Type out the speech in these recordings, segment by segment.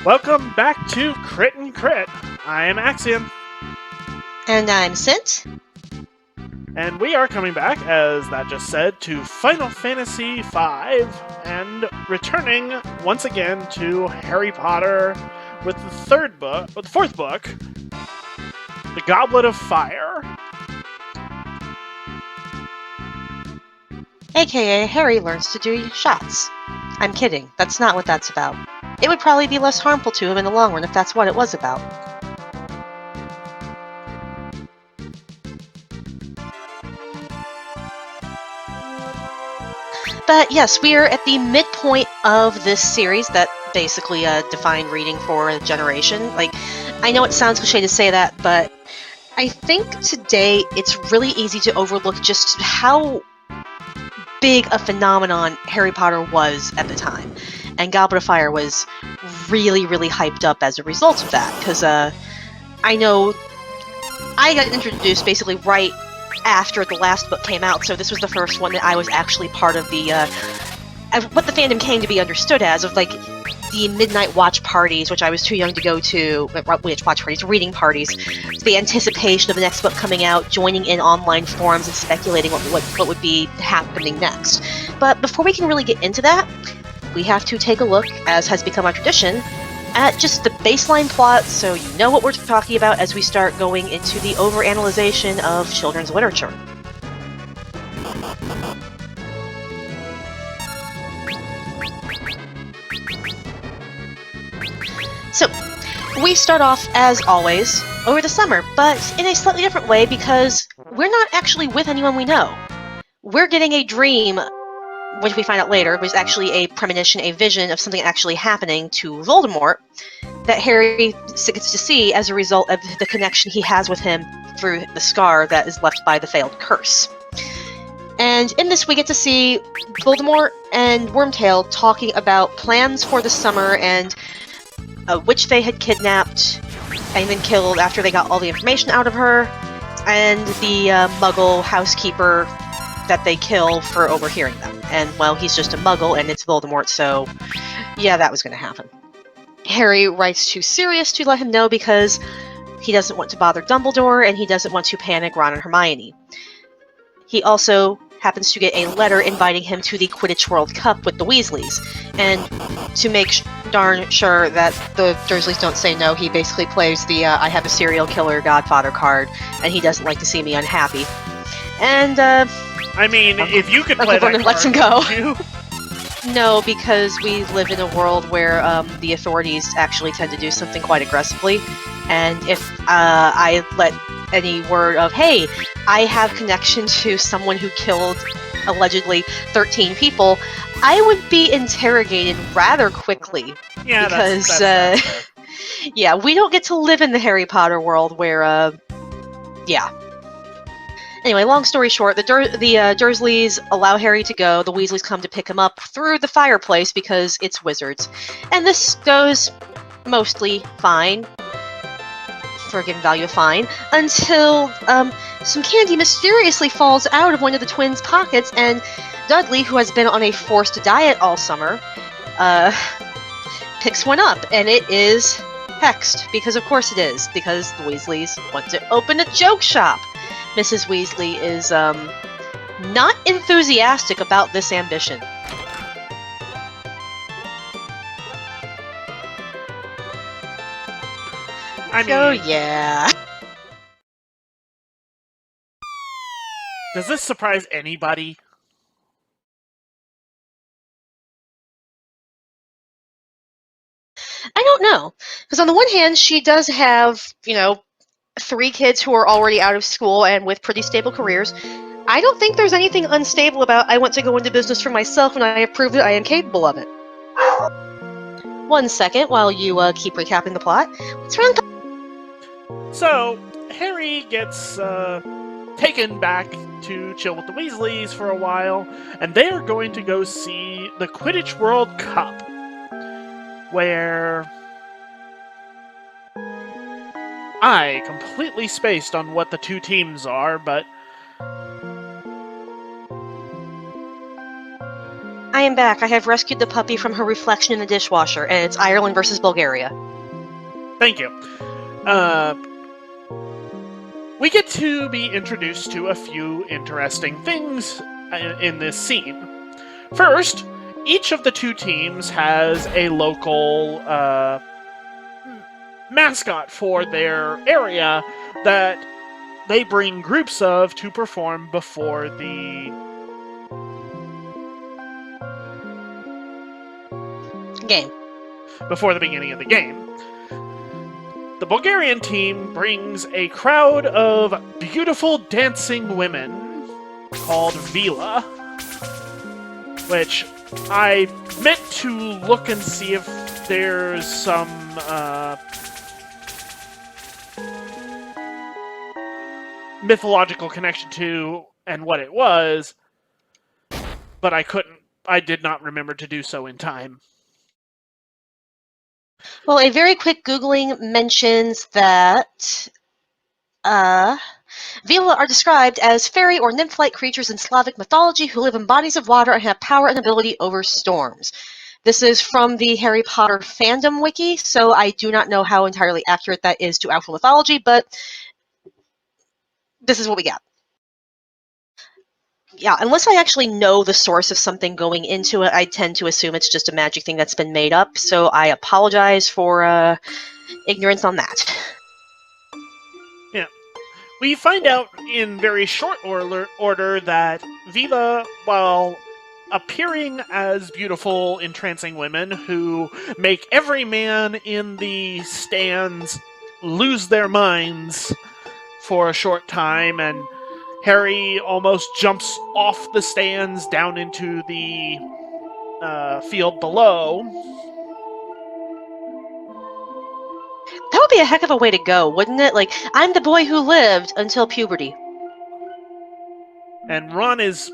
Welcome back to Crit and Crit. I am Axiom, And I'm Sint. and we are coming back, as that just said, to Final Fantasy V, and returning once again to Harry Potter with the fourth book, The Goblet of Fire. AKA Harry learns to do shots. I'm kidding, that's not what that's about. It would probably be less harmful to him in the long run if that's what it was about. But yes, we are at the midpoint of this series that basically defined reading for a generation. I know it sounds cliche to say that, but I think today it's really easy to overlook just how big a phenomenon Harry Potter was at the time. And Goblet of Fire was really, really hyped up as a result of that, because I know I got introduced basically right after the last book came out, so this was the first one that I was actually part of the what the fandom came to be understood as, of like the midnight watch parties, which I was too young to go to, reading parties, the anticipation of the next book coming out, joining in online forums and speculating what would be happening next. But before we can really get into that, we have to take a look, as has become our tradition, at just the baseline plot, so you know what we're talking about as we start going into the overanalyzation of children's literature. So, we start off, as always, over the summer, but in a slightly different way because we're not actually with anyone we know. We're getting a dream, which we find out later was actually a premonition, a vision of something actually happening to Voldemort that Harry gets to see as a result of the connection he has with him through the scar that is left by the failed curse. And in this we get to see Voldemort and Wormtail talking about plans for the summer and a witch they had kidnapped and then killed after they got all the information out of her, and the Muggle housekeeper that they kill for overhearing them. And, well, he's just a Muggle and it's Voldemort, so yeah, that was going to happen. Harry writes to Sirius to let him know because he doesn't want to bother Dumbledore and he doesn't want to panic Ron and Hermione. He also happens to get a letter inviting him to the Quidditch World Cup with the Weasleys. And to make darn sure that the Dursleys don't say no, he basically plays the I have a serial killer godfather card, and he doesn't like to see me unhappy. And, I mean, if you could play that card, lets him go. would you? No, because we live in a world where the authorities actually tend to do something quite aggressively, and if I let any word of, hey, I have connection to someone who killed allegedly 13 people, I would be interrogated rather quickly. Yeah, because that's fair. yeah, we don't get to live in the Harry Potter world where yeah. Anyway, long story short, the Dursleys allow Harry to go. The Weasleys come to pick him up through the fireplace because it's wizards. And this goes mostly fine, for a given value of fine, until some candy mysteriously falls out of one of the twins' pockets, and Dudley, who has been on a forced diet all summer, picks one up, and it is hexed, because of course it is, because the Weasleys want to open a joke shop. Mrs. Weasley is not enthusiastic about this ambition. So yeah. Does this surprise anybody? I don't know, because on the one hand, she does have, 3 kids who are already out of school and with pretty stable careers. I don't think there's anything unstable about I want to go into business for myself and I have proved that I am capable of it. 1 second while you keep recapping the plot. What's wrong? So, Harry gets taken back to chill with the Weasleys for a while, and they are going to go see the Quidditch World Cup, where I completely spaced on what the two teams are, but I am back. I have rescued the puppy from her reflection in the dishwasher, and it's Ireland versus Bulgaria. Thank you. We get to be introduced to a few interesting things in this scene. First, each of the two teams has a local mascot for their area that they bring groups of to perform before the Game. before the beginning of the game. The Bulgarian team brings a crowd of beautiful dancing women called Vila, which I meant to look and see if there's some mythological connection to and what it was, but I did not remember to do so in time. Well, a very quick Googling mentions that Vila are described as fairy or nymph-like creatures in Slavic mythology who live in bodies of water and have power and ability over storms. This is from the Harry Potter fandom wiki, so I do not know how entirely accurate that is to actual mythology, but this is what we got. Yeah, unless I actually know the source of something going into it, I tend to assume it's just a magic thing that's been made up, so I apologize for ignorance on that. Yeah. We find out in very short order that Viva, while appearing as beautiful, entrancing women who make every man in the stands lose their minds for a short time, and Harry almost jumps off the stands down into the field below. That would be a heck of a way to go, wouldn't it? Like, I'm the boy who lived until puberty. And Ron is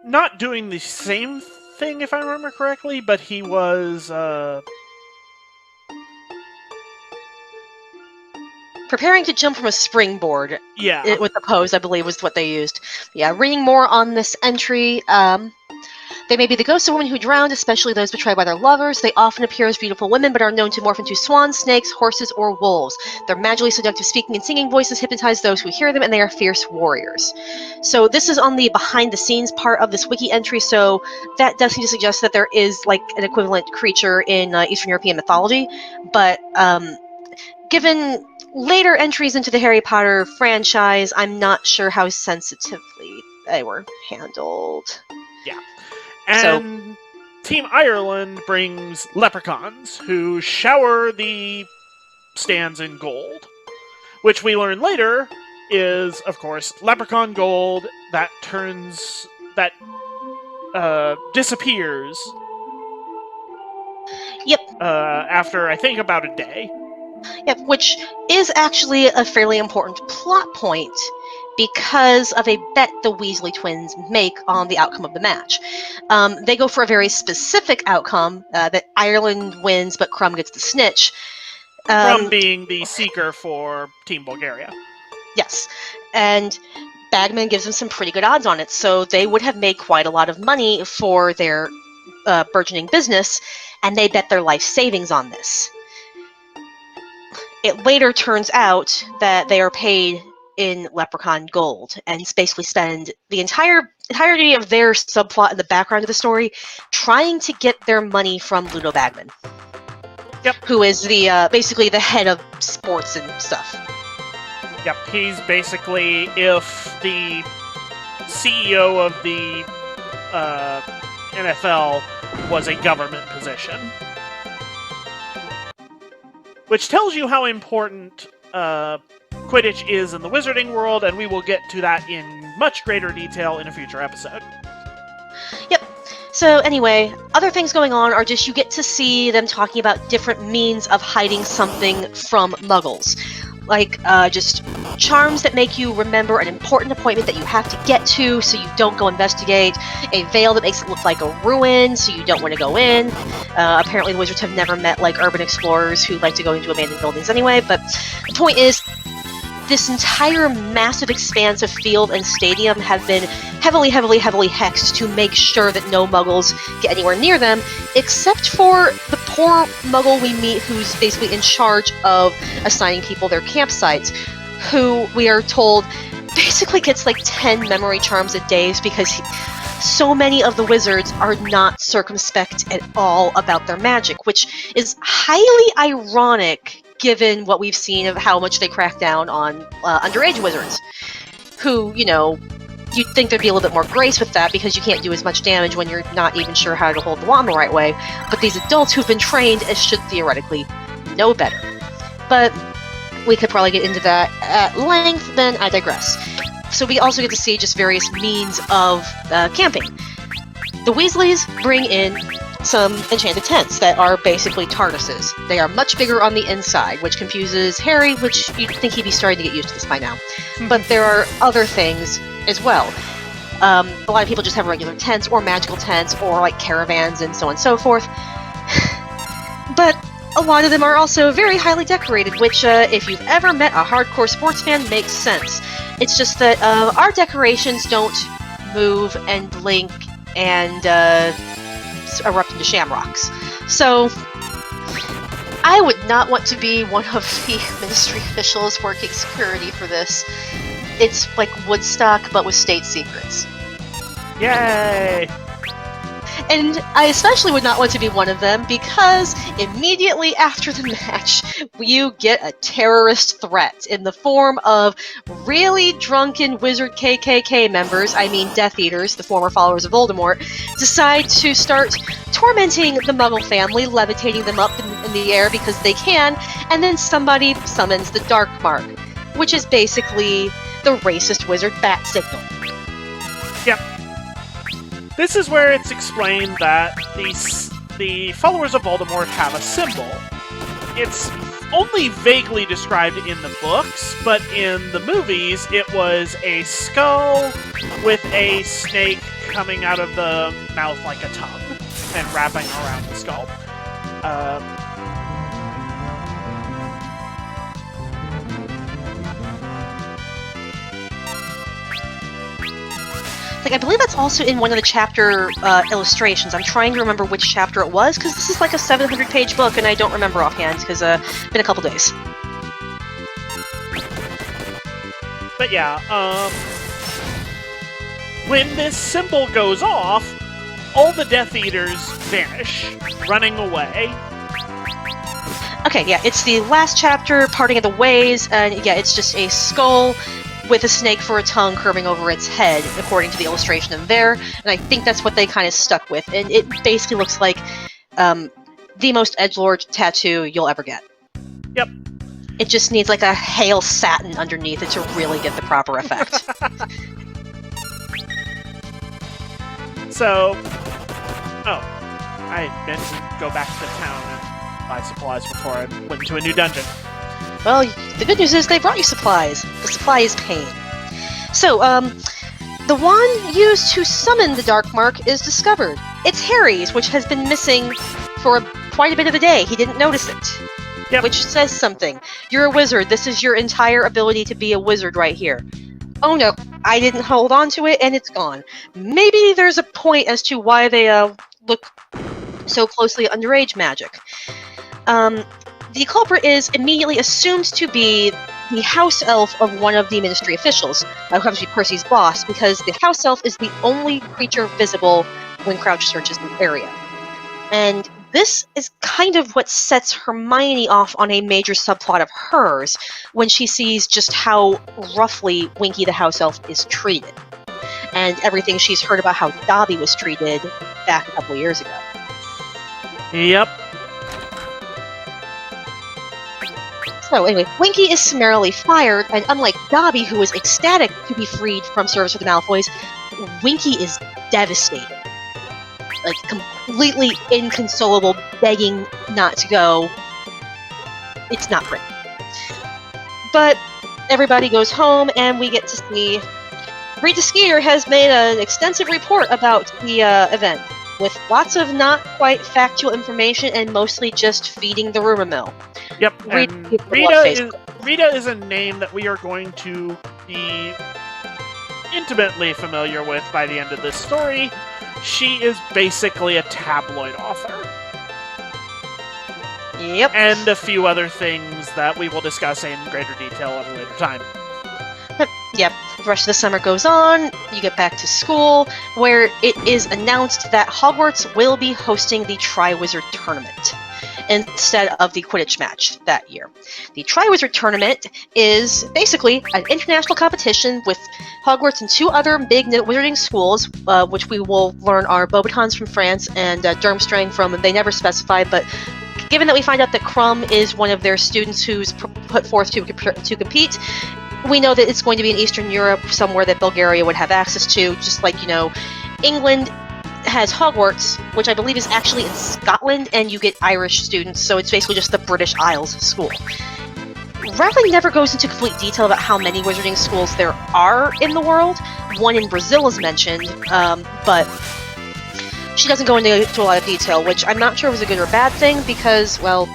not doing the same thing, if I remember correctly, but he was preparing to jump from a springboard. Yeah. With the pose, I believe, was what they used. Yeah, reading more on this entry. They may be the ghosts of women who drowned, especially those betrayed by their lovers. They often appear as beautiful women, but are known to morph into swans, snakes, horses, or wolves. Their magically seductive speaking and singing voices hypnotize those who hear them, and they are fierce warriors. So this is on the behind-the-scenes part of this wiki entry, so that does seem to suggest that there is, like, an equivalent creature in Eastern European mythology, but given later entries into the Harry Potter franchise, I'm not sure how sensitively they were handled. Yeah. And Team Ireland brings leprechauns who shower the stands in gold, which we learn later is, of course, leprechaun gold that disappears. Yep. After, I think, about a day. Yep, which is actually a fairly important plot point because of a bet the Weasley twins make on the outcome of the match. They go for a very specific outcome that Ireland wins, but Crumb gets the snitch. Crumb being the seeker for Team Bulgaria. Yes, and Bagman gives them some pretty good odds on it, so they would have made quite a lot of money for their burgeoning business, and they bet their life savings on this. It later turns out that they are paid in leprechaun gold and basically spend the entirety of their subplot in the background of the story trying to get their money from Ludo Bagman. Yep. Who is the basically the head of sports and stuff. Yep, he's basically, if the CEO of the NFL was a government position. Which tells you how important Quidditch is in the wizarding world, and we will get to that in much greater detail in a future episode. Yep. So anyway, other things going on are just you get to see them talking about different means of hiding something from muggles. Like, just charms that make you remember an important appointment that you have to get to so you don't go investigate, a veil that makes it look like a ruin so you don't want to go in. Apparently the wizards have never met, like, urban explorers who like to go into abandoned buildings anyway, but the point is, this entire massive expanse of field and stadium have been heavily hexed to make sure that no muggles get anywhere near them, except for the poor muggle we meet who's basically in charge of assigning people their campsites, who we are told basically gets like 10 memory charms a day because so many of the wizards are not circumspect at all about their magic, which is highly ironic given what we've seen of how much they crack down on underage wizards, who, you know, you'd think there'd be a little bit more grace with that because you can't do as much damage when you're not even sure how to hold the wand the right way, but these adults who've been trained should theoretically know better. But we could probably get into that at length, then I digress. So we also get to see just various means of camping. The Weasleys bring in some enchanted tents that are basically TARDISes. They are much bigger on the inside, which confuses Harry, which you'd think he'd be starting to get used to this by now. But there are other things as well. A lot of people just have regular tents, or magical tents, or like caravans and so on and so forth. But a lot of them are also very highly decorated, which, if you've ever met a hardcore sports fan, makes sense. It's just that our decorations don't move and blink and erupt into shamrocks. So I would not want to be one of the ministry officials working security for this. It's like Woodstock, but with state secrets. Yay! And I especially would not want to be one of them because immediately after the match, you get a terrorist threat in the form of really drunken wizard KKK members, I mean Death Eaters, the former followers of Voldemort, decide to start tormenting the Muggle family, levitating them up in the air because they can, and then somebody summons the Dark Mark, which is basically the racist wizard bat signal. Yep. This is where it's explained that the followers of Voldemort have a symbol. It's only vaguely described in the books, but in the movies it was a skull with a snake coming out of the mouth like a tongue and wrapping around the skull. Like, I believe that's also in one of the chapter illustrations. I'm trying to remember which chapter it was, because this is like a 700-page book, and I don't remember offhand, because it's been a couple days. But yeah, when this symbol goes off, all the Death Eaters vanish, running away. Okay, yeah, it's the last chapter, Parting of the Ways, and yeah, it's just a skull with a snake for a tongue curving over its head, according to the illustration in there, and I think that's what they kind of stuck with, and it basically looks like the most edgelord tattoo you'll ever get. Yep. It just needs like a hail satin underneath it to really get the proper effect. So, I meant to go back to town and buy supplies before I went into a new dungeon. Well, the good news is they brought you supplies. The supply is pain. So, the wand used to summon the Dark Mark is discovered. It's Harry's, which has been missing for quite a bit of the day. He didn't notice it. Yep. Which says something. You're a wizard. This is your entire ability to be a wizard right here. Oh no, I didn't hold on to it and it's gone. Maybe there's a point as to why they look so closely at underage magic. The culprit is immediately assumed to be the house elf of one of the ministry officials, who happens to be Percy's boss, because the house elf is the only creature visible when Crouch searches the area. And this is kind of what sets Hermione off on a major subplot of hers, when she sees just how roughly Winky the house elf is treated, and everything she's heard about how Dobby was treated back a couple of years ago. Yep. So anyway, Winky is summarily fired, and unlike Dobby, who was ecstatic to be freed from service with the Malfoys, Winky is devastated. Like, completely inconsolable, begging not to go. It's not great. But everybody goes home, and we get to see Rita Skeeter has made an extensive report about the event, with lots of not quite factual information and mostly just feeding the rumor mill. Yep, Rita and people love Rita is a name that we are going to be intimately familiar with by the end of this story. She is basically a tabloid author. Yep. And a few other things that we will discuss in greater detail at a later time. Yep. The rest of the summer goes on. You get back to school, where it is announced that Hogwarts will be hosting the Triwizard Tournament instead of the Quidditch match that year. The Triwizard Tournament is basically an international competition with Hogwarts and two other big wizarding schools, which we will learn are Beauxbatons from France and Durmstrang from, they never specify, but given that we find out that Crumb is one of their students who's put forth to compete, we know that it's going to be in Eastern Europe, somewhere that Bulgaria would have access to, just like, England has Hogwarts, which I believe is actually in Scotland, and you get Irish students, so it's basically just the British Isles school. Rowling never goes into complete detail about how many wizarding schools there are in the world. One in Brazil is mentioned, but she doesn't go into a lot of detail, which I'm not sure was a good or bad thing, because, well,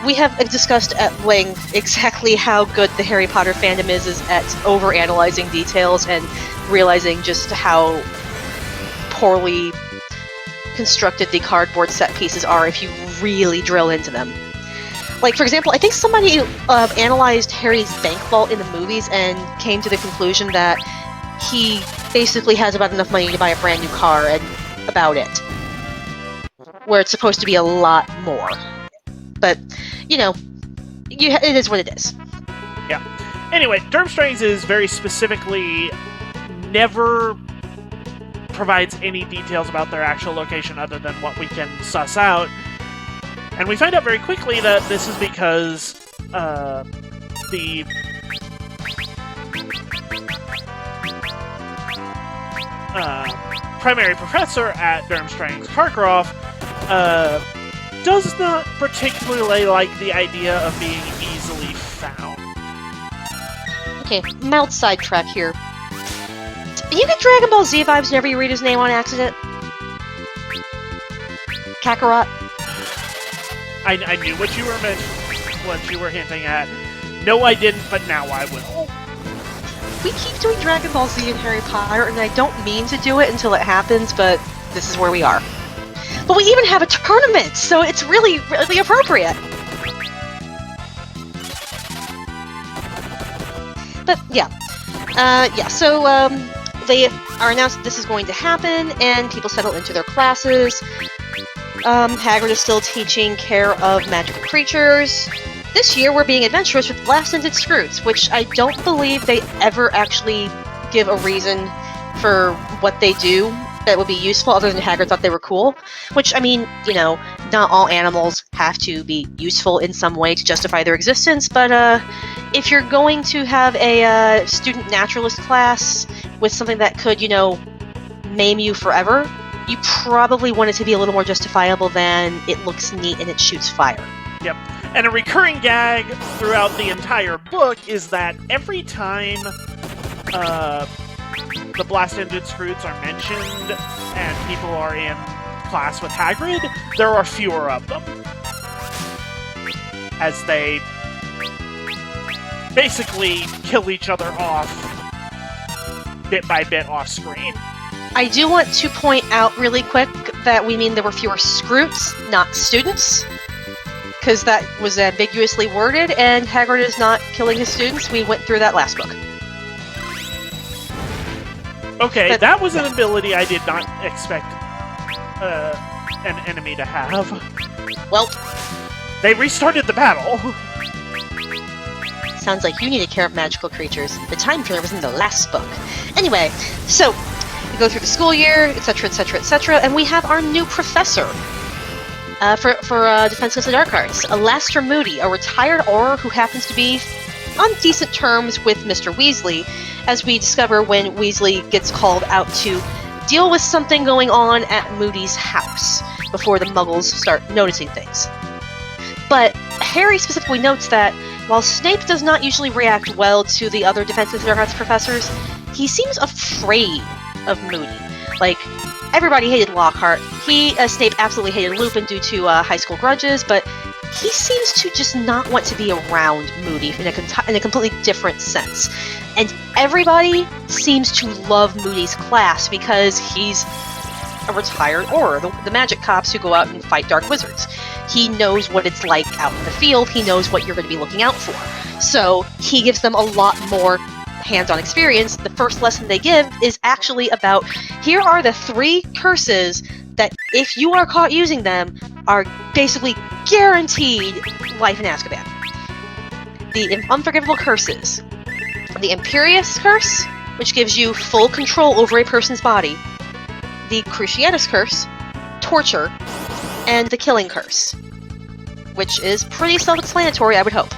we have discussed at length exactly how good the Harry Potter fandom is at overanalyzing details and realizing just how poorly constructed the cardboard set pieces are if you really drill into them. Like, for example, I think somebody analyzed Harry's bank vault in the movies and came to the conclusion that he basically has about enough money to buy a brand new car, and about it. Where it's supposed to be a lot more. But, it is what it is. Yeah. Anyway, Durmstrang's is very specifically never provides any details about their actual location other than what we can suss out. And we find out very quickly that this is because the primary professor at Durmstrang's, Karkaroff, does not particularly like the idea of being easily found. Okay, mild sidetrack here. You get Dragon Ball Z vibes whenever you read his name on accident? Kakarot? I knew what you were hinting at. No, I didn't, but now I will. We keep doing Dragon Ball Z and Harry Potter, and I don't mean to do it until it happens, but this is where we are. But we even have a tournament, so it's really, really appropriate. But yeah, so they are announced that this is going to happen, and people settle into their classes. Hagrid is still teaching care of magical creatures. This year we're being adventurous with blast-ended Scroots, which I don't believe they ever actually give a reason for what they do that would be useful, other than Hagrid thought they were cool. Which, I mean, not all animals have to be useful in some way to justify their existence, but if you're going to have a student naturalist class with something that could, maim you forever, you probably want it to be a little more justifiable than it looks neat and it shoots fire. Yep. And a recurring gag throughout the entire book is that every time the blast-ended Scroots are mentioned and people are in class with Hagrid, there are fewer of them. As they basically kill each other off bit by bit off screen. I do want to point out really quick that we mean there were fewer Scroots, not students. Because that was ambiguously worded, and Hagrid is not killing his students. We went through that last book. Okay, that was an ability I did not expect an enemy to have. Well, they restarted the battle. Sounds like you needed care of magical creatures. The time killer was in the last book. Anyway, so we go through the school year, etc., etc., etc., and we have our new professor. For Defense Against the Dark Arts, Alastair Moody, a retired Auror who happens to be on decent terms with Mr. Weasley, as we discover when Weasley gets called out to deal with something going on at Moody's house before the Muggles start noticing things. But Harry specifically notes that while Snape does not usually react well to the other Defense Against the Dark Arts professors, he seems afraid of Moody. Like, everybody hated Lockhart. Snape absolutely hated Lupin due to high school grudges, but he seems to just not want to be around Moody in a completely different sense. And everybody seems to love Moody's class because he's a retired Auror, the magic cops who go out and fight dark wizards. He knows what it's like out in the field. He knows what you're going to be looking out for. So he gives them a lot more hands-on experience. The first lesson they give is actually about, here are the 3 curses that if you are caught using them are basically guaranteed life in Azkaban. The unforgivable curses. The Imperious Curse, which gives you full control over a person's body. The Cruciatus Curse, torture, and the Killing Curse, which is pretty self-explanatory, I would hope.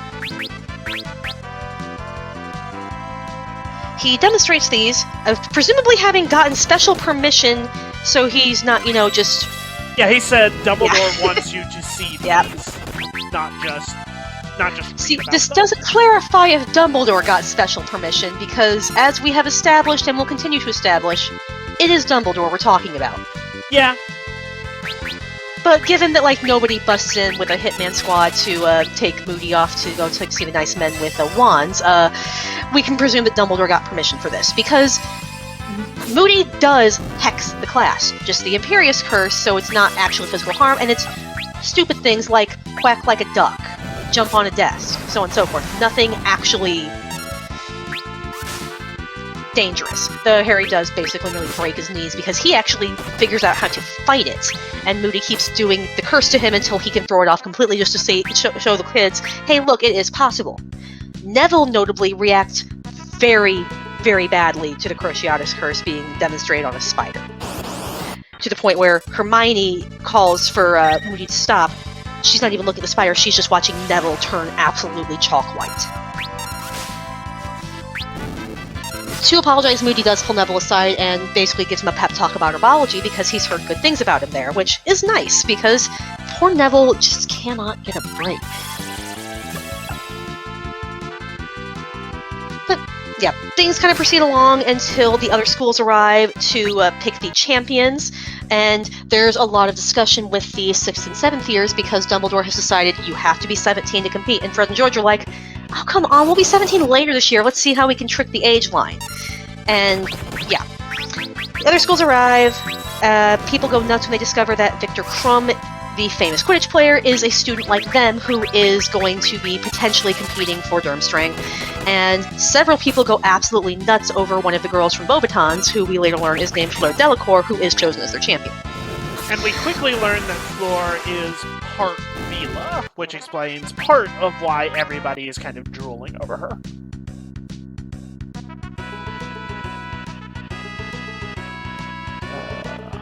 He demonstrates these, presumably having gotten special permission, so he's not, just... Yeah, he said Dumbledore wants you to see these, Yep. not just See, read about this them. doesn't clarify if Dumbledore got special permission, because as we have established and will continue to establish, it is Dumbledore we're talking about. Yeah. But given that, nobody busts in with a hitman squad to take Moody off to go to see the nice men with wands, we can presume that Dumbledore got permission for this, because Moody does hex the class. Just the Imperious Curse, so it's not actually physical harm, and it's stupid things like quack like a duck, jump on a desk, so on and so forth. Nothing actually dangerous. The Harry does basically nearly break his knees because he actually figures out how to fight it, and Moody keeps doing the curse to him until he can throw it off completely just to show the kids, hey look, it is possible. Neville notably reacts very, very badly to the Cruciatus Curse being demonstrated on a spider. To the point where Hermione calls for Moody to stop. She's not even looking at the spider, she's just watching Neville turn absolutely chalk white. To apologize, Moody does pull Neville aside and basically gives him a pep talk about herbology because he's heard good things about him there, which is nice because poor Neville just cannot get a break. But yeah, things kind of proceed along until the other schools arrive to pick the champions, and there's a lot of discussion with the 6th and 7th years because Dumbledore has decided you have to be 17 to compete, and Fred and George are like, oh, come on, we'll be 17 later this year. Let's see how we can trick the age line. And, yeah. The other schools arrive. People go nuts when they discover that Victor Krum, the famous Quidditch player, is a student like them who is going to be potentially competing for Durmstrang. And several people go absolutely nuts over one of the girls from Beauxbatons, who we later learn is named Fleur Delacour, who is chosen as their champion. And we quickly learn that Fleur is part Veela, which explains part of why everybody is kind of drooling over her.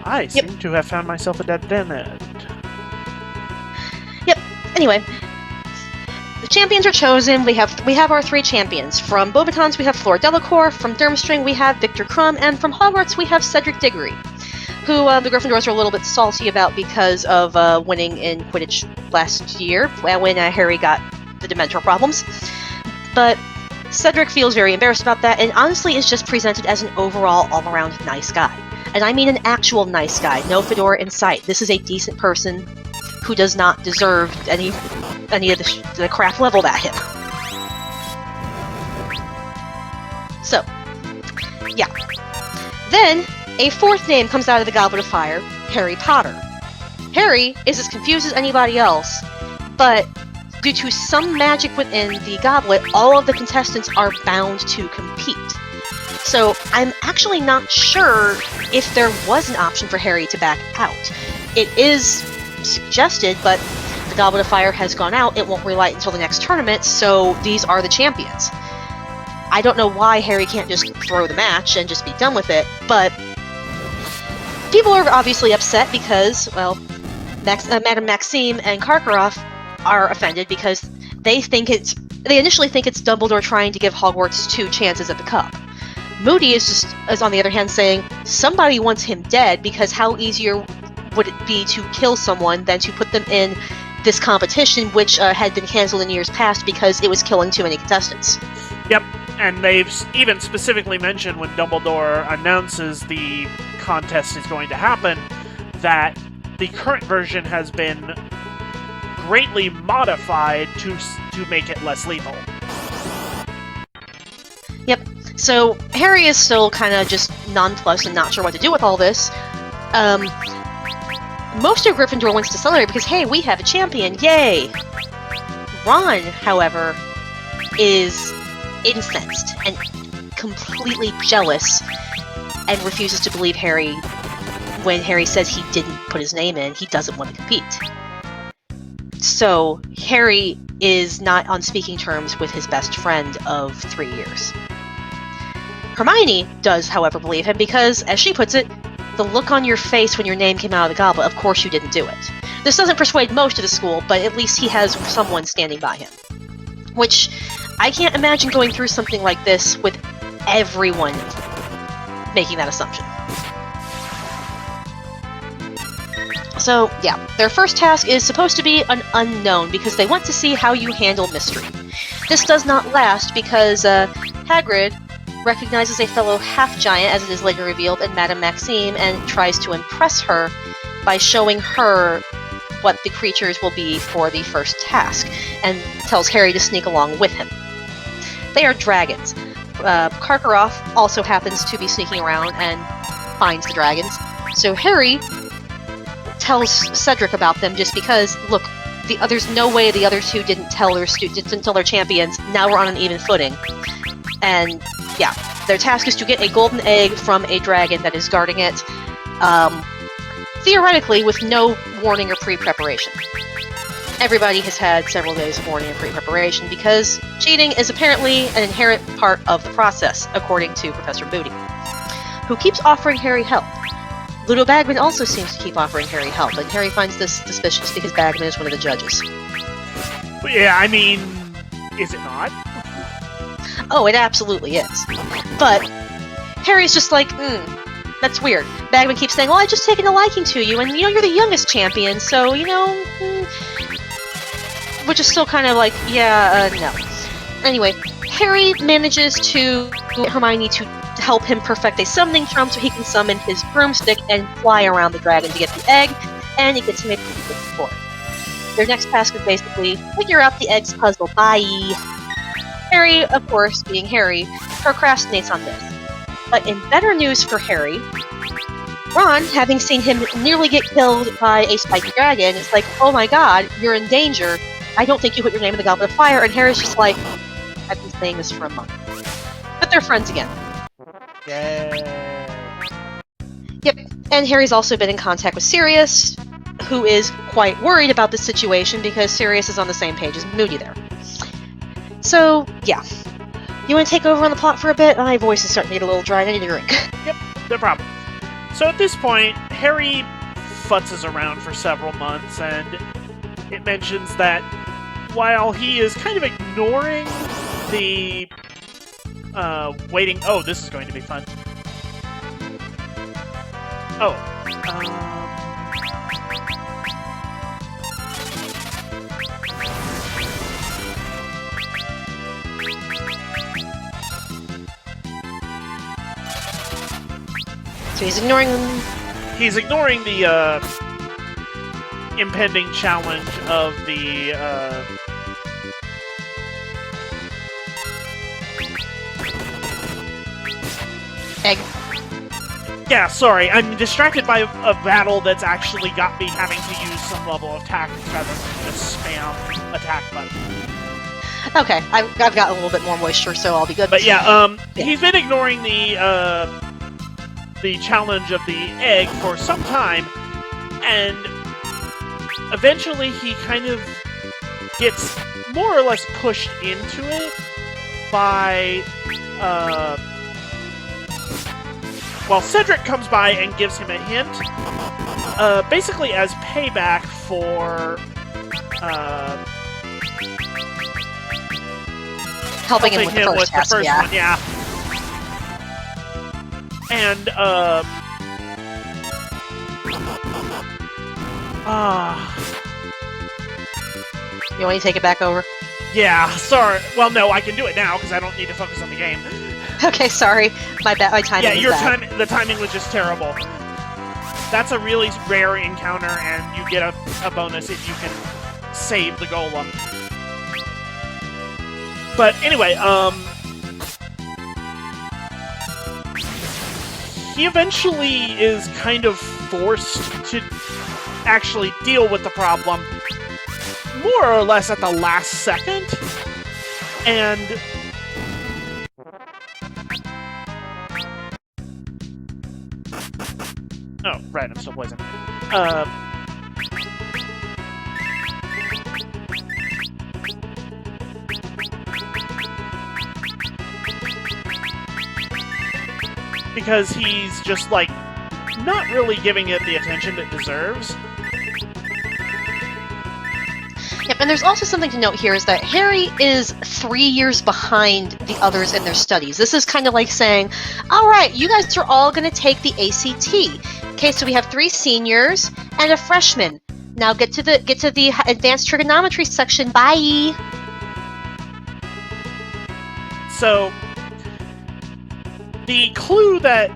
I seem to have found myself a dead end. Yep. Anyway, the champions are chosen. We have our 3 champions. From Beauxbatons, we have Fleur Delacour. From Durmstrang, we have Victor Krum. And from Hogwarts, we have Cedric Diggory, who the Gryffindors are a little bit salty about because of winning in Quidditch last year when Harry got the Dementor problems. But Cedric feels very embarrassed about that, and honestly is just presented as an overall, all-around nice guy. And I mean an actual nice guy, no fedora in sight. This is a decent person who does not deserve any of the crap leveled at him. So, yeah. Then, a 4th name comes out of the Goblet of Fire, Harry Potter. Harry is as confused as anybody else, but due to some magic within the goblet, all of the contestants are bound to compete. So I'm actually not sure if there was an option for Harry to back out. It is suggested, but the Goblet of Fire has gone out. It won't relight until the next tournament, so these are the champions. I don't know why Harry can't just throw the match and just be done with it, but people are obviously upset because, well, Madame Maxime and Karkaroff are offended because they initially think it's Dumbledore trying to give Hogwarts 2 chances at the cup. Moody is on the other hand saying somebody wants him dead because how easier would it be to kill someone than to put them in this competition, which had been cancelled in years past because it was killing too many contestants. Yep, and they've even specifically mentioned when Dumbledore announces the contest is going to happen that the current version has been greatly modified to make it less lethal. Yep. So Harry is still kind of just nonplussed and not sure what to do with all this. Most of Gryffindor wants to celebrate because, hey, we have a champion, yay! Ron, however, is incensed and completely jealous and refuses to believe Harry when Harry says he didn't put his name in. He doesn't want to compete. So Harry is not on speaking terms with his best friend of 3 years. Hermione does, however, believe him because, as she puts it, the look on your face when your name came out of the goblet, of course you didn't do it. This doesn't persuade most of the school, but at least he has someone standing by him. Which, I can't imagine going through something like this with everyone making that assumption. So, yeah, their first task is supposed to be an unknown because they want to see how you handle mystery. This does not last because Hagrid recognizes a fellow half-giant, as it is later revealed, in Madame Maxime, and tries to impress her by showing her what the creatures will be for the first task, and tells Harry to sneak along with him. They are dragons. Karkaroff also happens to be sneaking around and finds the dragons, so Harry tells Cedric about them just because, look, there's no way the other two didn't tell their champions. Now we're on an even footing. And yeah, their task is to get a golden egg from a dragon that is guarding it, theoretically with no warning or pre-preparation. Everybody has had several days of warning and pre-preparation because cheating is apparently an inherent part of the process, according to Professor Moody, who keeps offering Harry help. Ludo Bagman also seems to keep offering Harry help, and Harry finds this suspicious because Bagman is one of the judges. Yeah, I mean, is it not? Oh, it absolutely is. But Harry's just like, that's weird. Bagman keeps saying, well, I've just taken a liking to you, and, you're the youngest champion, so, which is still kind of like, no. Anyway, Harry manages to get Hermione to help him perfect a summoning charm so he can summon his broomstick and fly around the dragon to get the egg, and he gets him a pretty good score. Their next task is basically, figure out the egg's puzzle, bye! Harry, of course, being Harry, procrastinates on this. But in better news for Harry, Ron, having seen him nearly get killed by a spiky dragon, is like, oh my god, you're in danger. I don't think you put your name in the Goblet of Fire, and Harry's just like, I've been saying this for a month. But they're friends again. Yay. Yep, and Harry's also been in contact with Sirius, who is quite worried about this situation because Sirius is on the same page as Moody there. So, yeah. You want to take over on the plot for a bit? My voice is starting to get a little dry. I need a drink. Yep, no problem. So at this point, Harry futzes around for several months, and it mentions that while he is kind of ignoring the waiting... Oh, this is going to be fun. Oh. So he's ignoring them. He's ignoring the impending challenge of the egg. Yeah, sorry, I'm distracted by a battle that's actually got me having to use some level of tactics rather than just spam attack button. Okay, I've got a little bit more moisture, so I'll be good. But yeah, he's been ignoring the challenge of the egg for some time, and eventually he kind of gets more or less pushed into it by, well, Cedric comes by and gives him a hint, basically as payback for, helping him with the first task, one, yeah. And, you want me to take it back over? Yeah, sorry. Well, no, I can do it now, because I don't need to focus on the game. Okay, sorry. My timing was bad. The timing was just terrible. That's a really rare encounter, and you get a bonus if you can save the golem. But anyway, he eventually is kind of forced to actually deal with the problem more or less at the last second. And oh, right, I'm still poisoned. Because he's just, like, not really giving it the attention it deserves. Yep, and there's also something to note here is that Harry is 3 years behind the others in their studies. This is kind of like saying, all right, you guys are all going to take the ACT. Okay, so we have 3 seniors and a freshman. Now get to the advanced trigonometry section. Bye. So the clue that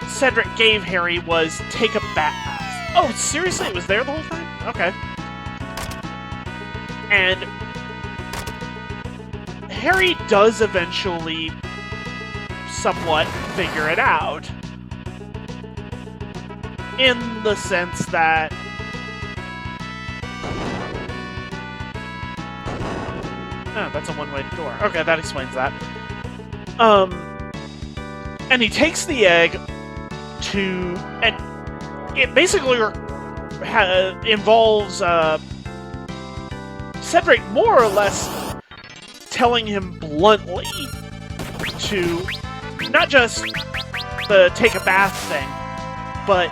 Cedric gave Harry was take a bath. Oh, seriously? It was there the whole time? Okay. And Harry does eventually somewhat figure it out. In the sense that oh, that's a one-way door. Okay, that explains that. And he takes the egg to... And it basically involves Cedric more or less telling him bluntly to not just the take a bath thing, but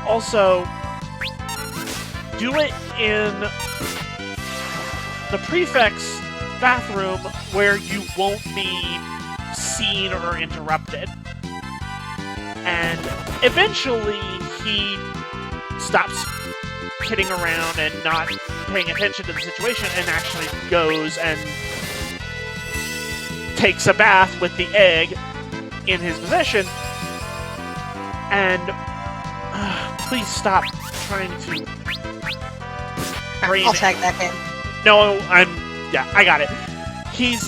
also do it in the prefect's bathroom where you won't be seen or interrupted. And eventually he stops kidding around and not paying attention to the situation and actually goes and takes a bath with the egg in his possession. And please stop trying to I'll tag that in. No, yeah, I got it. He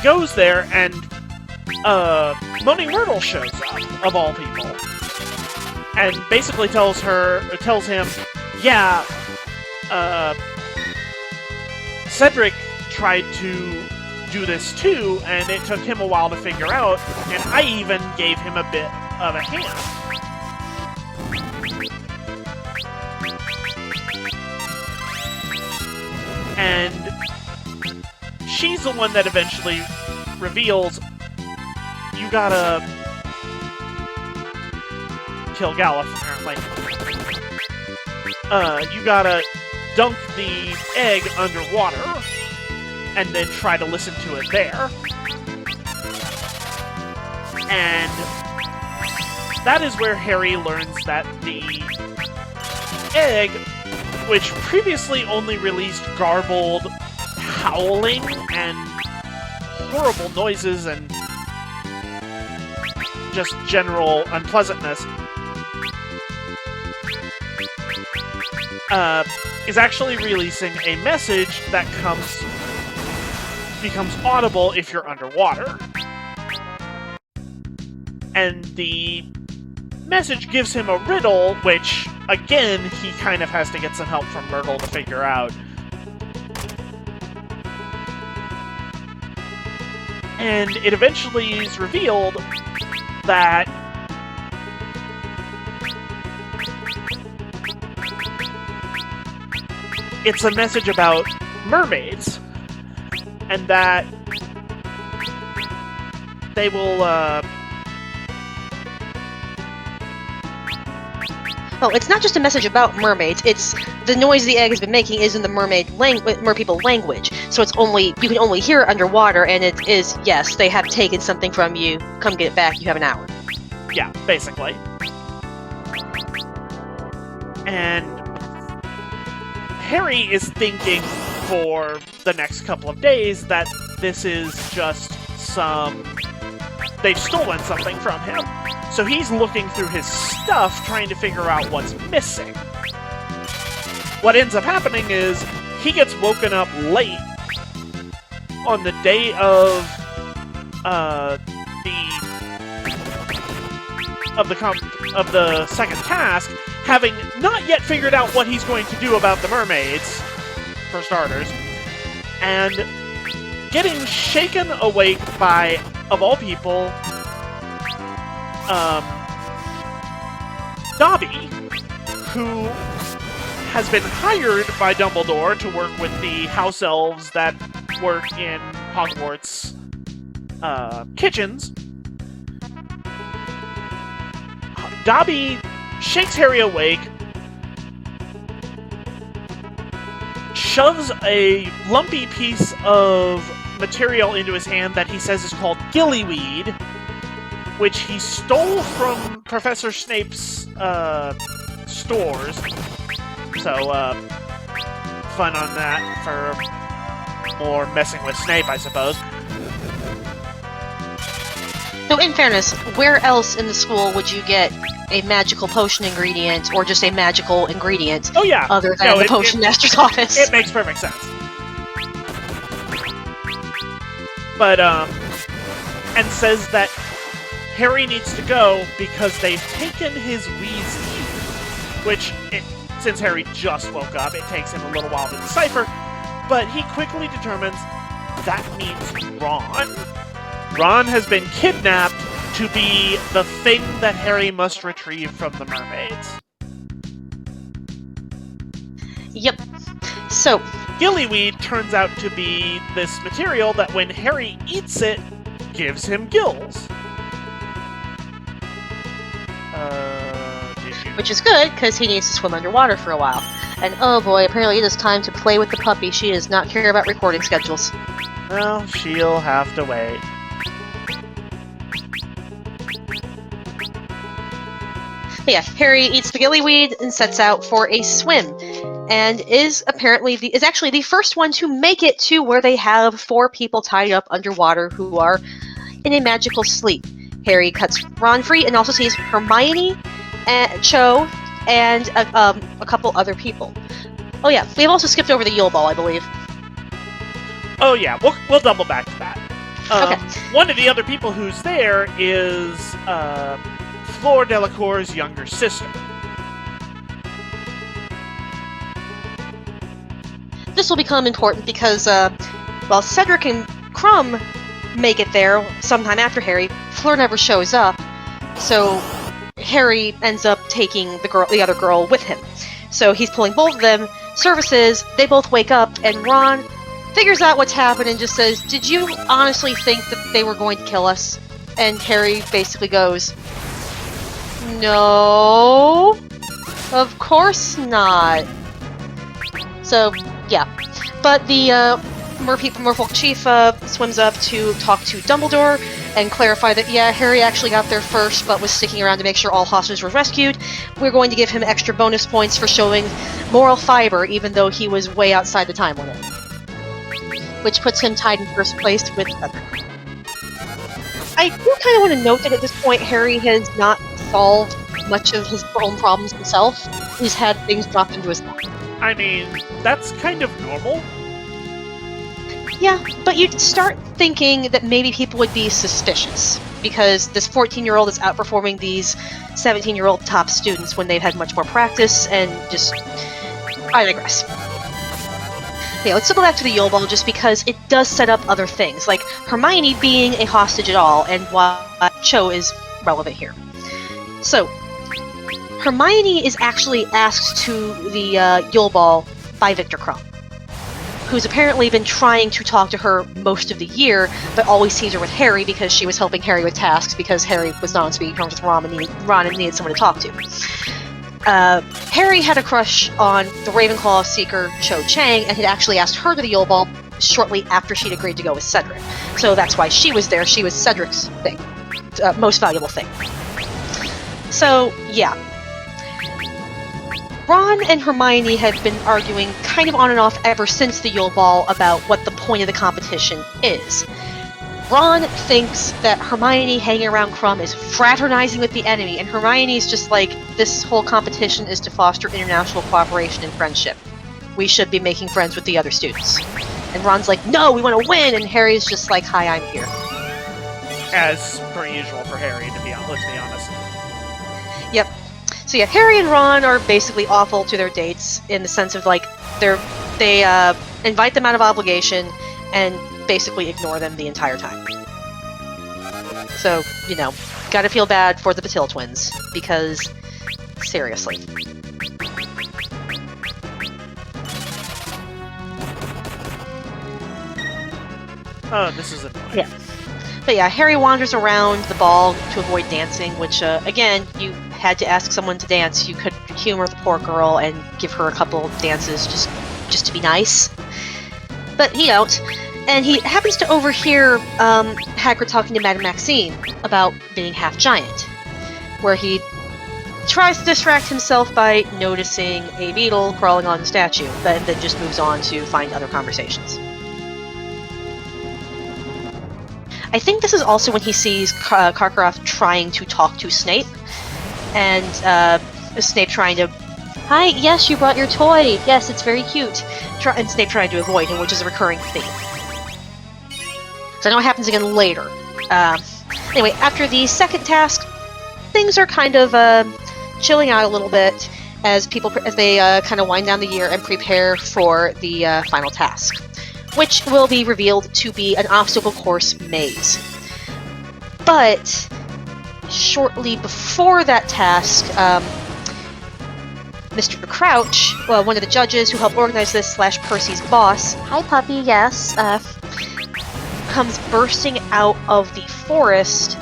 goes there and Moaning Myrtle shows up, of all people. And basically tells him, yeah, Cedric tried to do this too, and it took him a while to figure out, and I even gave him a bit of a hand. And she's the one that eventually reveals, you gotta kill Galuf, apparently. You gotta dunk the egg underwater, and then try to listen to it there. And that is where Harry learns that the egg, which previously only released garbled howling and horrible noises and just general unpleasantness, is actually releasing a message that becomes audible if you're underwater. And the message gives him a riddle, which, again, he kind of has to get some help from Myrtle to figure out. And it eventually is revealed that it's a message about mermaids, and that they will, Oh, it's not just a message about mermaids. It's the noise the egg has been making is in the merpeople language. So it's you can only hear it underwater, and it is, yes, they have taken something from you. Come get it back. You have an hour. Yeah, basically. And Harry is thinking for the next couple of days that this is just they've stolen something from him. So he's looking through his stuff, trying to figure out what's missing. what ends up happening is he gets woken up late on the day of the second task, having not yet figured out what he's going to do about the mermaids, for starters, and getting shaken awake by, of all people, Dobby, who has been hired by Dumbledore to work with the house elves that work in Hogwarts kitchens. Dobby shakes Harry awake, shoves a lumpy piece of material into his hand that he says is called gillyweed, which he stole from Professor Snape's stores. So, fun on that for more messing with Snape, I suppose. So, in fairness, where else in the school would you get a magical potion ingredient, or just a magical ingredient, other than the Potion Master's office? It makes perfect sense. But, and says that Harry needs to go because they've taken his Weasley, which, since Harry just woke up, it takes him a little while to decipher, but he quickly determines that means Ron. Ron has been kidnapped to be the thing that Harry must retrieve from the mermaids. Yep. So, gillyweed turns out to be this material that when Harry eats it, gives him gills. Which is good, because he needs to swim underwater for a while. And oh boy, apparently it is time to play with the puppy. She does not care about recording schedules. Well, she'll have to wait. But yeah, Harry eats the gillyweed and sets out for a swim, and is actually the first one to make it to where they have 4 people tied up underwater who are in a magical sleep. Harry cuts Ron free and also sees Hermione, and Cho, and a couple other people. Oh yeah, we've also skipped over the Yule Ball, I believe. Oh yeah, we'll double back to that. Okay. One of the other people who's there is Fleur Delacour's younger sister. This will become important because while Cedric and Crumb make it there sometime after Harry, Fleur never shows up, so Harry ends up taking the other girl with him. So he's pulling both of them, services, they both wake up, and Ron figures out what's happened and just says, "Did you honestly think that they were going to kill us?" And Harry basically goes, "No, of course not." So, yeah. But the Merfolk Chief swims up to talk to Dumbledore and clarify that, yeah, Harry actually got there first, but was sticking around to make sure all hostages were rescued. We're going to give him extra bonus points for showing moral fiber, even though he was way outside the time limit. Which puts him tied in first place with Cedric. I do kind of want to note that at this point, Harry has not solved much of his own problems himself. He's had things dropped into his lap. I mean, that's kind of normal. Yeah, but you'd start thinking that maybe people would be suspicious, because this 14-year-old is outperforming these 17-year-old top students when they've had much more practice, and just... I digress. Yeah, let's go back to the Yule Ball just because it does set up other things, like Hermione being a hostage at all, and why Cho is relevant here. So, Hermione is actually asked to the Yule Ball by Victor Crumb, who's apparently been trying to talk to her most of the year, but always sees her with Harry because she was helping Harry with tasks because Harry was not on speaking terms with Ron and needed someone to talk to. Harry had a crush on the Ravenclaw seeker Cho Chang and had actually asked her to the Yule Ball shortly after she'd agreed to go with Cedric. So that's why she was there. She was Cedric's thing. Most valuable thing. So, yeah. Ron and Hermione have been arguing kind of on and off ever since the Yule Ball about what the point of the competition is. Ron thinks that Hermione hanging around Crumb is fraternizing with the enemy, and Hermione's just like, this whole competition is to foster international cooperation and friendship. we should be making friends with the other students. And Ron's like, no, we want to win! And Harry's just like, hi, I'm here. As per usual for Harry, let's be honest. Yep. So yeah, Harry and Ron are basically awful to their dates in the sense of like they invite them out of obligation and basically ignore them the entire time. So, you know, gotta feel bad for the Patil twins because seriously. Oh, this is annoying. Yeah. But yeah, Harry wanders around the ball to avoid dancing, which, again, you had to ask someone to dance. You could humor the poor girl and give her a couple dances just to be nice. But he don't. And he happens to overhear Hagrid talking to Madame Maxine about being half giant, where he tries to distract himself by noticing a beetle crawling on the statue, but then just moves on to find other conversations. I think this is also when he sees Karkaroff trying to talk to Snape, and Snape trying to, hi, yes, you brought your toy, yes, it's very cute, and Snape trying to avoid him, which is a recurring theme. So I know it happens again later. Anyway, after the second task, things are kind of chilling out a little bit as they kind of wind down the year and prepare for the final task, which will be revealed to be an obstacle course maze. But shortly before that task, Mr. Crouch, one of the judges who helped organize this / Percy's boss, hi puppy, yes, comes bursting out of the forest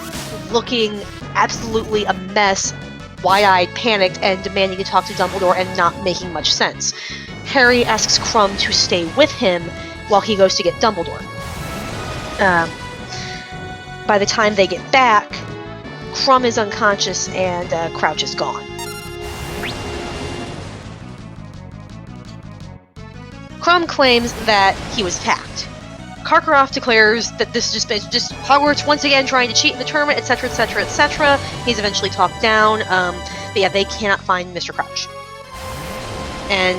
looking absolutely a mess, wide-eyed, panicked, and demanding to talk to Dumbledore and not making much sense. Harry asks Krum to stay with him while he goes to get Dumbledore. By the time they get back, Krum is unconscious and Crouch is gone. Krum claims that he was attacked. Karkaroff declares that this is just Hogwarts once again trying to cheat in the tournament, etc., etc., etc. He's eventually talked down, but yeah, they cannot find Mr. Crouch. And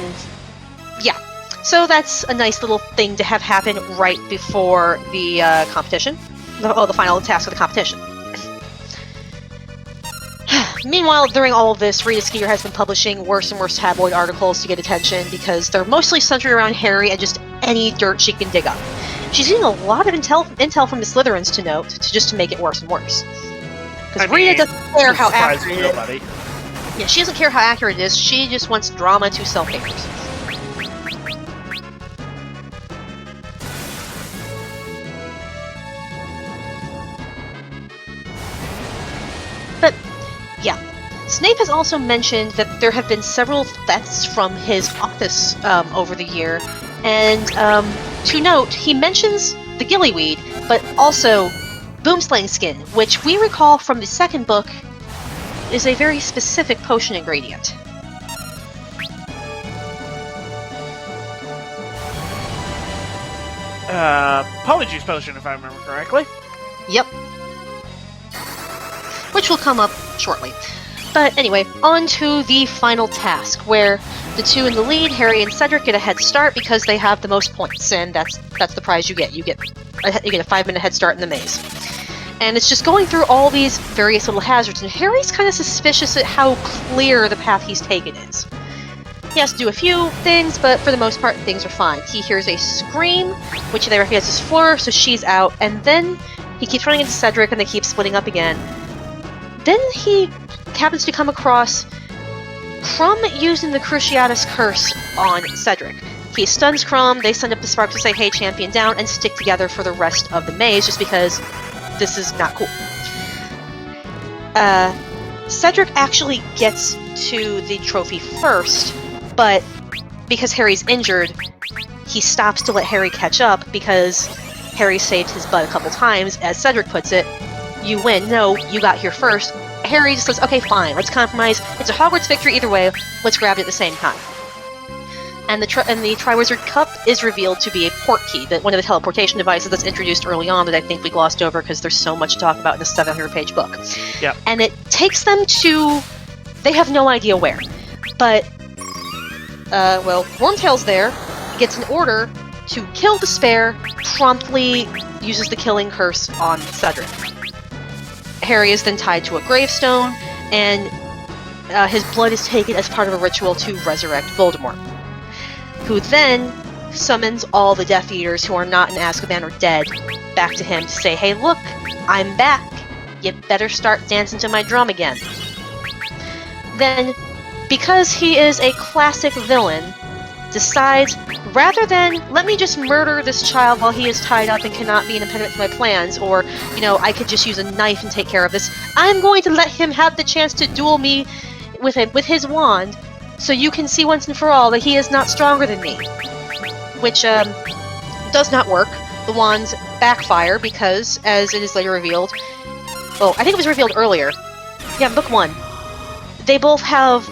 yeah, so that's a nice little thing to have happen right before the competition. The final task of the competition. Meanwhile, during all of this, Rita Skeeter has been publishing worse and worse tabloid articles to get attention because they're mostly centered around Harry and just any dirt she can dig up. She's getting a lot of intel from the Slytherins to note, just to make it worse and worse. Because Rita doesn't care how accurate it is. Yeah, she doesn't care how accurate it is, she just wants drama to sell papers. But, yeah. Snape has also mentioned that there have been several thefts from his office over the year, and to note, he mentions the gillyweed, but also boomslang skin, which we recall from the second book is a very specific potion ingredient. Polyjuice potion, if I remember correctly. Yep. Which will come up shortly. But anyway, on to the final task, where the two in the lead, Harry and Cedric, get a head start because they have the most points, and that's the prize you get. You get a 5-minute head start in the maze. And it's just going through all these various little hazards, and Harry's kind of suspicious at how clear the path he's taken is. He has to do a few things, but for the most part, things are fine. He hears a scream, which they recognize as Fleur, so she's out, and then he keeps running into Cedric, and they keep splitting up again. Then he happens to come across Krum using the Cruciatus Curse on Cedric. He stuns Krum, they send up the spark to say, hey, champion down, and stick together for the rest of the maze, just because this is not cool. Cedric actually gets to the trophy first, but because Harry's injured, he stops to let Harry catch up because Harry saved his butt a couple times. As Cedric puts it, you win. No, you got here first. Harry just says, okay, fine, let's compromise. It's a Hogwarts victory either way. Let's grab it at the same time. And the Triwizard Cup is revealed to be a port key, that one of the teleportation devices that's introduced early on that I think we glossed over because there's so much to talk about in a 700-page book. Yep. And it takes them to... They have no idea where. But Wormtail's there, gets an order to kill Despair, promptly uses the killing curse on Cedric. Harry is then tied to a gravestone, and his blood is taken as part of a ritual to resurrect Voldemort, who then summons all the Death Eaters who are not in Azkaban or dead back to him to say, hey look, I'm back. You better start dancing to my drum again. Then, because he is a classic villain, decides, rather than let me just murder this child while he is tied up and cannot be an impediment to my plans, or, I could just use a knife and take care of this, I'm going to let him have the chance to duel me with his wand, so you can see once and for all that he is not stronger than me. Which, does not work. The wands backfire because, as it is later revealed, I think it was revealed earlier. Yeah, in book 1. They both have,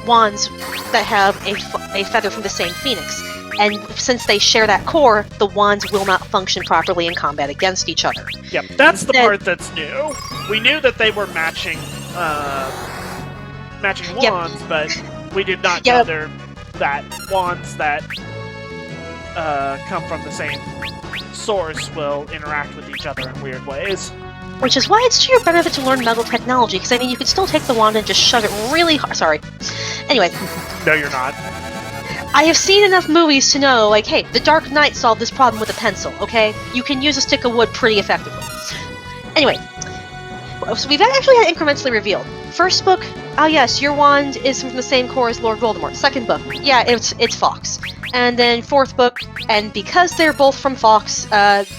wands that have a feather from the same phoenix, and since they share that core, the wands will not function properly in combat against each other. Yep, that's the part that's new. We knew that they were matching wands, but we did not know that wands that come from the same source will interact with each other in weird ways. Which is why it's to your benefit to learn Muggle technology, because you could still take the wand and just shove it really hard. Sorry. Anyway. No, you're not. I have seen enough movies to know, hey, the Dark Knight solved this problem with a pencil, okay? You can use a stick of wood pretty effectively. Anyway. So we've actually had incrementally revealed. First book, yes, your wand is from the same core as Lord Voldemort. Second book, yeah, it's Fawkes. And then fourth book, and because they're both from Fawkes,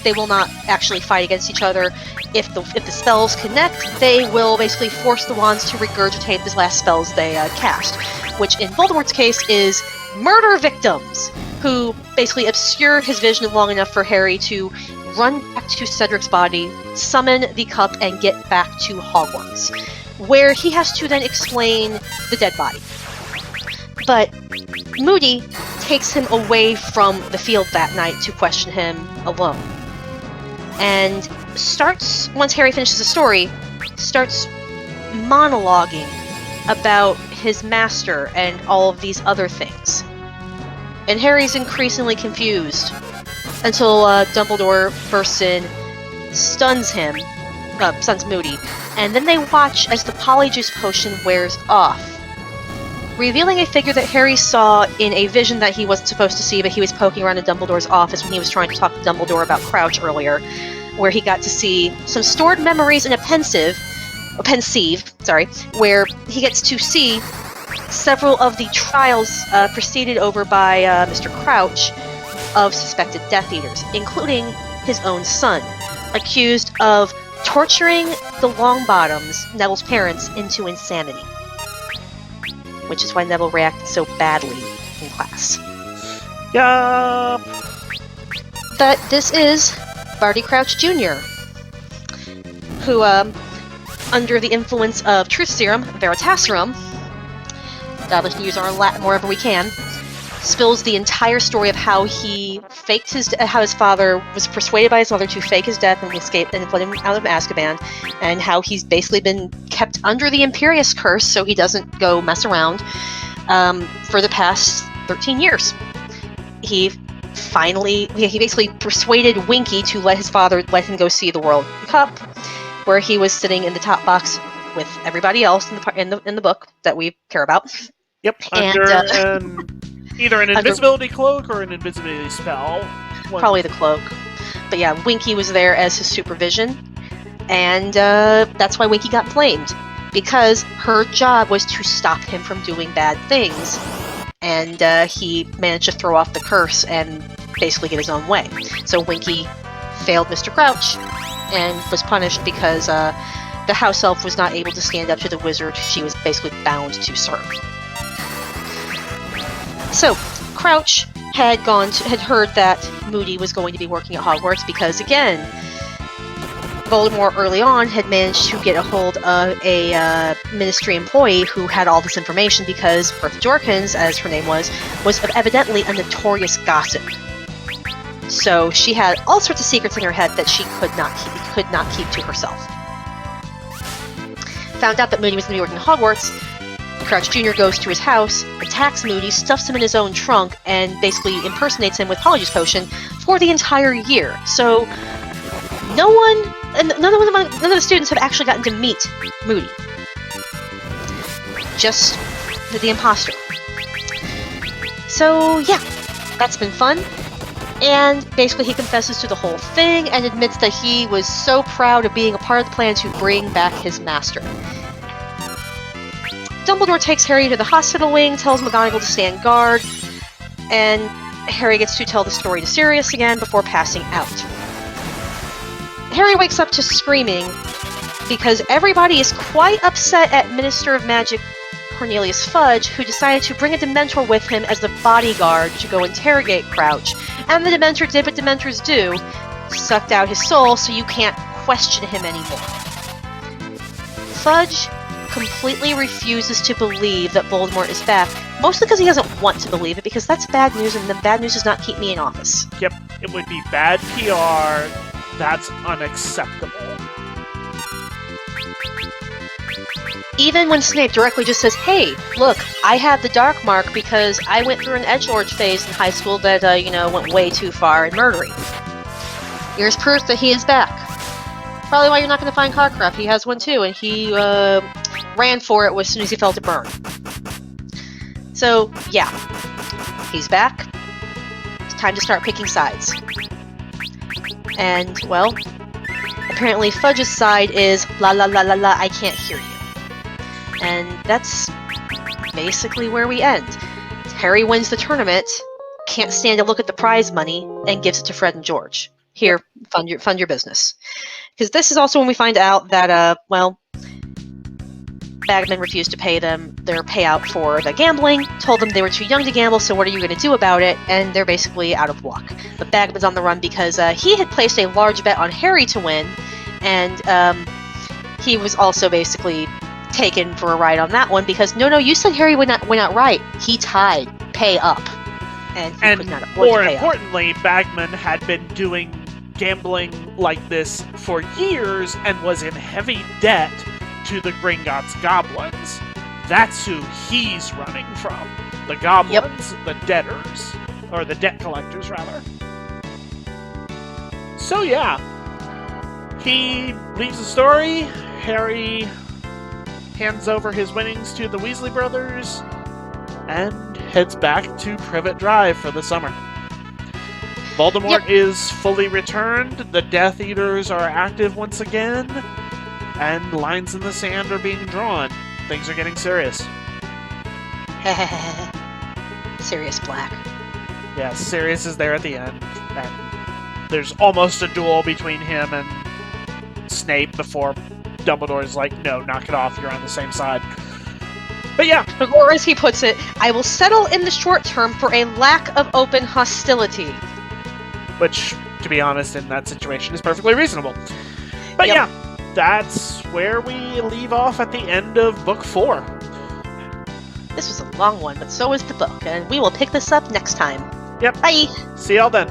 they will not actually fight against each other. If the spells connect, they will basically force the wands to regurgitate the last spells they cast, which in Voldemort's case is murder victims, who basically obscure his vision long enough for Harry to run back to Cedric's body, summon the cup, and get back to Hogwarts, where he has to then explain the dead body. But Moody takes him away from the field that night to question him alone. And once Harry finishes the story, starts monologuing about his master and all of these other things. And Harry's increasingly confused until Dumbledore bursts in, stuns Moody, and then they watch as the Polyjuice potion wears off, revealing a figure that Harry saw in a vision that he wasn't supposed to see, but he was poking around in Dumbledore's office when he was trying to talk to Dumbledore about Crouch earlier, where he got to see some stored memories in a pensieve, where he gets to see several of the trials presided over by Mr. Crouch of suspected Death Eaters, including his own son, accused of torturing the Longbottoms, Neville's parents, into insanity. Which is why Neville reacted so badly in class. Yup! But this is Barty Crouch Jr., who, under the influence of Truth Serum, Veritaserum, we can use our Latin wherever we can, spills the entire story of how how his father was persuaded by his mother to fake his death and escape and let him out of Azkaban, and how he's basically been kept under the Imperius curse so he doesn't go mess around for the past 13 years. He basically persuaded Winky to let him go see the World Cup, where he was sitting in the top box with everybody else in the book that we care about. Yep, under either an invisibility cloak or an invisibility spell. Probably the cloak. But yeah, Winky was there as his supervision, and that's why Winky got blamed. Because her job was to stop him from doing bad things, and he managed to throw off the curse and basically get his own way. So Winky failed Mr. Crouch, and was punished because the house elf was not able to stand up to the wizard she was basically bound to serve. So, Crouch had heard that Moody was going to be working at Hogwarts because, again, Voldemort early on had managed to get a hold of a ministry employee who had all this information because Bertha Jorkins, as her name was evidently a notorious gossip. So she had all sorts of secrets in her head that she could not keep to herself. Found out that Moody was going to be working at Hogwarts. Crouch Jr. goes to his house, attacks Moody, stuffs him in his own trunk, and basically impersonates him with Polyjuice Potion for the entire year. So none of the students have actually gotten to meet Moody. Just the imposter. So yeah, that's been fun. And basically he confesses to the whole thing and admits that he was so proud of being a part of the plan to bring back his master. Dumbledore takes Harry to the hospital wing, tells McGonagall to stand guard, and Harry gets to tell the story to Sirius again before passing out. Harry wakes up to screaming because everybody is quite upset at Minister of Magic Cornelius Fudge, who decided to bring a Dementor with him as the bodyguard to go interrogate Crouch. And the Dementor did what Dementors do, sucked out his soul so you can't question him anymore. Fudge completely refuses to believe that Voldemort is back, mostly because he doesn't want to believe it, because that's bad news, and the bad news does not keep me in office. Yep, it would be bad PR. That's unacceptable. Even when Snape directly just says, hey, look, I have the Dark Mark because I went through an edgelord phase in high school that, went way too far in murdering. Here's proof that he is back. Probably why you're not going to find Karkaroff. He has one too, and he ran for it as soon as he felt it burn. So, yeah. He's back. It's time to start picking sides. And, well, apparently Fudge's side is la la la la la, I can't hear you. And that's basically where we end. Harry wins the tournament, can't stand to look at the prize money, and gives it to Fred and George. Here, fund your business. Because this is also when we find out that, Bagman refused to pay them their payout for the gambling, told them they were too young to gamble, so what are you going to do about it? And they're basically out of luck. But Bagman's on the run because he had placed a large bet on Harry to win, and he was also basically taken for a ride on that one because no, you said Harry went out right. He tied. Pay up. And he could not afford more to pay importantly, Bagman had been doing gambling like this for years and was in heavy debt to the Gringotts goblins. That's who he's running from. The goblins, the debtors. Or the debt collectors, rather. So yeah. He leaves the story. Harry hands over his winnings to the Weasley brothers and heads back to Privet Drive for the summer. Voldemort is fully returned, the Death Eaters are active once again, and lines in the sand are being drawn. Things are getting serious. Sirius Black. Yeah, Sirius is there at the end, and there's almost a duel between him and Snape before Dumbledore's like, no, knock it off, you're on the same side. But yeah. Or as he puts it, I will settle in the short term for a lack of open hostility. Which, to be honest, in that situation is perfectly reasonable. But yeah, that's where we leave off at the end of Book 4. This was a long one, but so is the book, and we will pick this up next time. Yep. Bye! See y'all then.